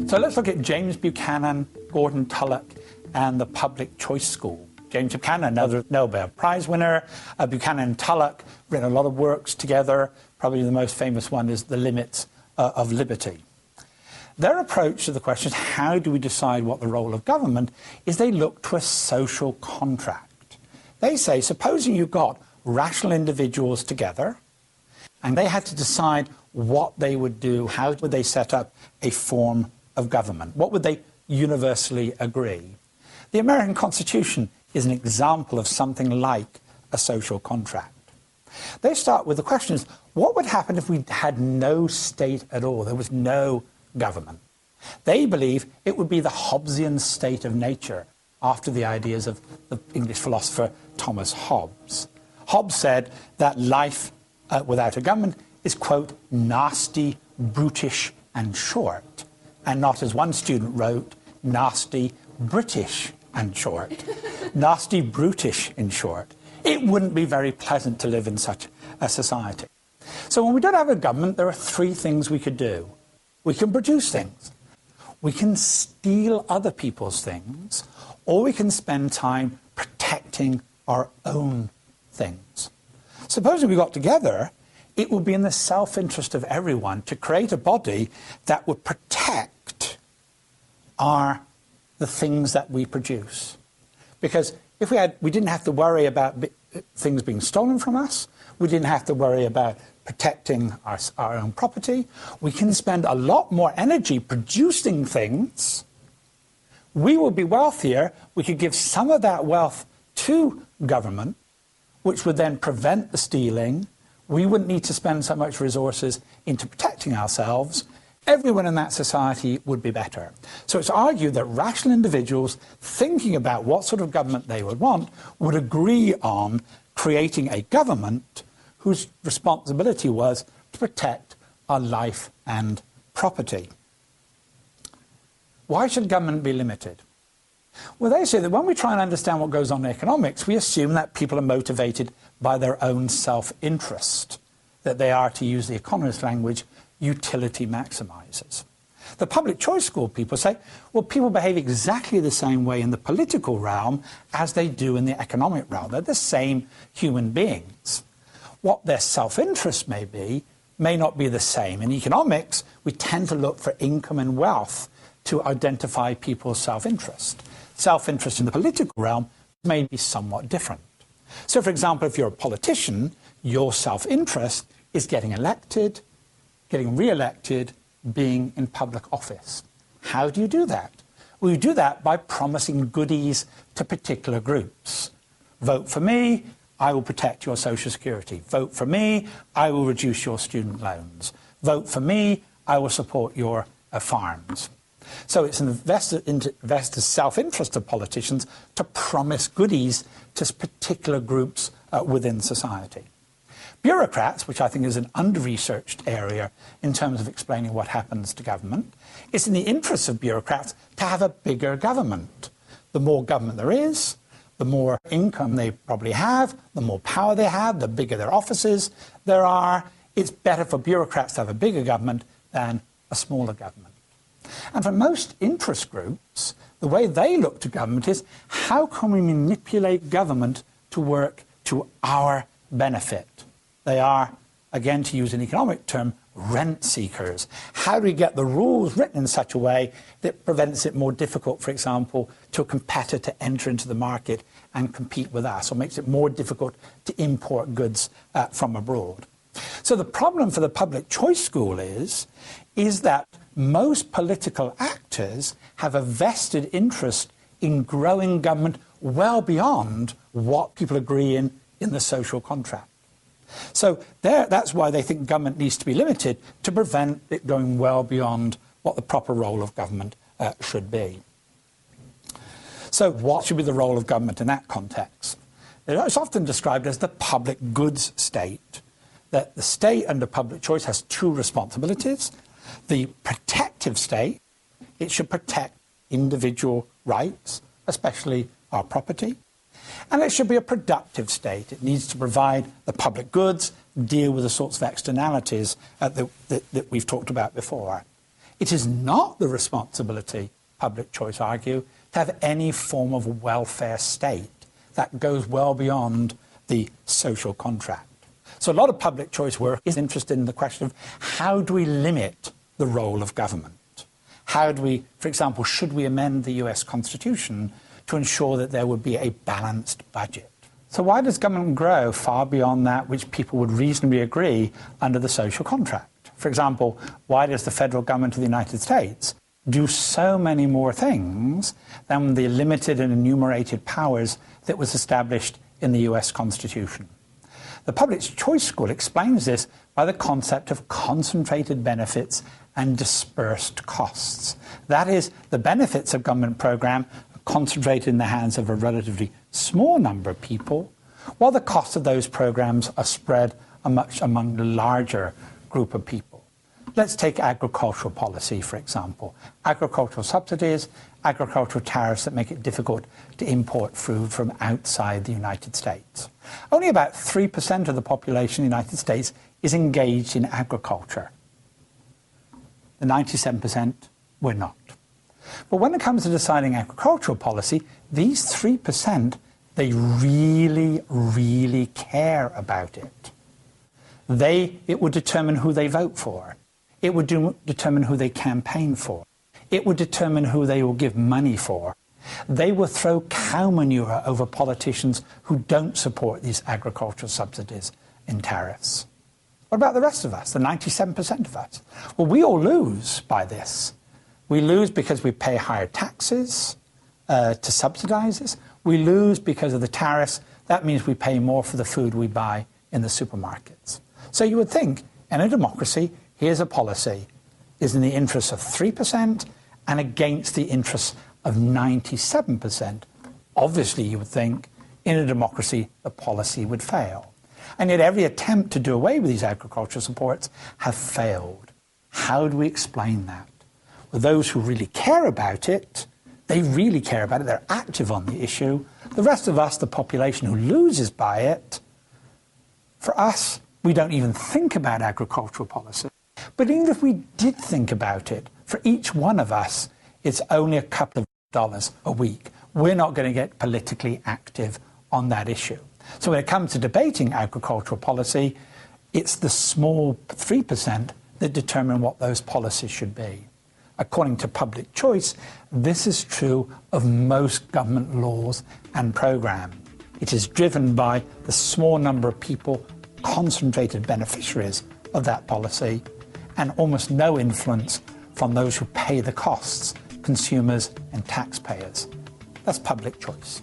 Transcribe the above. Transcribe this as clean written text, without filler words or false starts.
So let's look at James Buchanan, Gordon Tullock, and the Public Choice School. James Buchanan, another Nobel Prize winner. Buchanan and Tullock written a lot of works together. Probably the most famous one is The Limits of Liberty. Their approach to the question is how do we decide what the role of government is, they look to a social contract. They say, supposing you got rational individuals together and they had to decide what they would do, how would they set up a form of government? What would they universally agree? The American Constitution is an example of something like a social contract. They start with the questions, what would happen if we had no state at all? There was no government. They believe it would be the Hobbesian state of nature, after the ideas of the English philosopher Thomas Hobbes. Hobbes said that life without a government is, quote, nasty, brutish, and short. And not, as one student wrote, nasty, British, and short. Nasty, brutish, in short. It wouldn't be very pleasant to live in such a society. So when we don't have a government, there are three things we could do. We can produce things. We can steal other people's things, or we can spend time protecting our own things. Supposing we got together, it would be in the self-interest of everyone to create a body that would protect the things that we produce. Because if we didn't have to worry about things being stolen from us, we didn't have to worry about protecting our own property, we can spend a lot more energy producing things, we will be wealthier, we could give some of that wealth to government, which would then prevent the stealing, we wouldn't need to spend so much resources into protecting ourselves, everyone in that society would be better. So it's argued that rational individuals thinking about what sort of government they would want would agree on creating a government whose responsibility was to protect our life and property. Why should government be limited? Well, they say that when we try and understand what goes on in economics, we assume that people are motivated by their own self-interest, that they are, to use the economist language, utility maximizers. The public choice school people say, well, people behave exactly the same way in the political realm as they do in the economic realm. They're the same human beings. What their self-interest may be may not be the same. In economics, we tend to look for income and wealth to identify people's self-interest. Self-interest in the political realm may be somewhat different. So, for example, if you're a politician, your self-interest is getting elected, getting re-elected, being in public office. How do you do that? Well, you do that by promising goodies to particular groups. Vote for me, I will protect your Social Security. Vote for me, I will reduce your student loans. Vote for me, I will support your farms. So it's an investor's self-interest of politicians to promise goodies to particular groups within society. Bureaucrats, which I think is an under-researched area in terms of explaining what happens to government, it's in the interests of bureaucrats to have a bigger government. The more government there is, the more income they probably have, the more power they have, the bigger their offices there are. It's better for bureaucrats to have a bigger government than a smaller government. And for most interest groups, the way they look to government is, how can we manipulate government to work to our benefit? They are, again, to use an economic term, rent seekers. How do we get the rules written in such a way that prevents it more difficult, for example, to a competitor to enter into the market and compete with us, or makes it more difficult to import goods from abroad? So the problem for the public choice school is that most political actors have a vested interest in growing government well beyond what people agree in the social contract. So that's why they think government needs to be limited, to prevent it going well beyond what the proper role of government should be. So what should be the role of government in that context? It's often described as the public goods state, that the state under public choice has two responsibilities. The protective state, it should protect individual rights, especially our property. And it should be a productive state. It needs to provide the public goods, deal with the sorts of externalities that we've talked about before. It is not the responsibility, public choice argue, to have any form of welfare state that goes well beyond the social contract. So a lot of public choice work is interested in the question of how do we limit the role of government? How do we, for example, should we amend the US Constitution to ensure that there would be a balanced budget? So why does government grow far beyond that which people would reasonably agree under the social contract? For example, why does the federal government of the United States do so many more things than the limited and enumerated powers that was established in the US Constitution? The Public Choice School explains this by the concept of concentrated benefits and dispersed costs. That is, the benefits of government program are concentrated in the hands of a relatively small number of people, while the costs of those programs are spread among a larger group of people. Let's take agricultural policy, for example. Agricultural subsidies, agricultural tariffs that make it difficult to import food from outside the United States. Only about 3% of the population in the United States is engaged in agriculture. The 97% were not. But when it comes to deciding agricultural policy, these 3%, they really, really care about it. It would determine who they vote for. It would determine who they campaign for. It would determine who they will give money for. They will throw cow manure over politicians who don't support these agricultural subsidies and tariffs. What about the rest of us, the 97% of us? Well, we all lose by this. We lose because we pay higher taxes to subsidize this. We lose because of the tariffs. That means we pay more for the food we buy in the supermarkets. So you would think, in a democracy, here's a policy is in the interests of 3% and against the interests of 97%. Obviously, you would think, in a democracy, the policy would fail. And yet every attempt to do away with these agricultural supports have failed. How do we explain that? Well, those who really care about it, they really care about it, they're active on the issue. The rest of us, the population who loses by it, for us, we don't even think about agricultural policy. But even if we did think about it, for each one of us, it's only a couple of dollars a week. We're not going to get politically active on that issue. So when it comes to debating agricultural policy, it's the small 3% that determine what those policies should be. According to public choice, this is true of most government laws and programs. It is driven by the small number of people, concentrated beneficiaries of that policy, and almost no influence from those who pay the costs, consumers and taxpayers. That's public choice.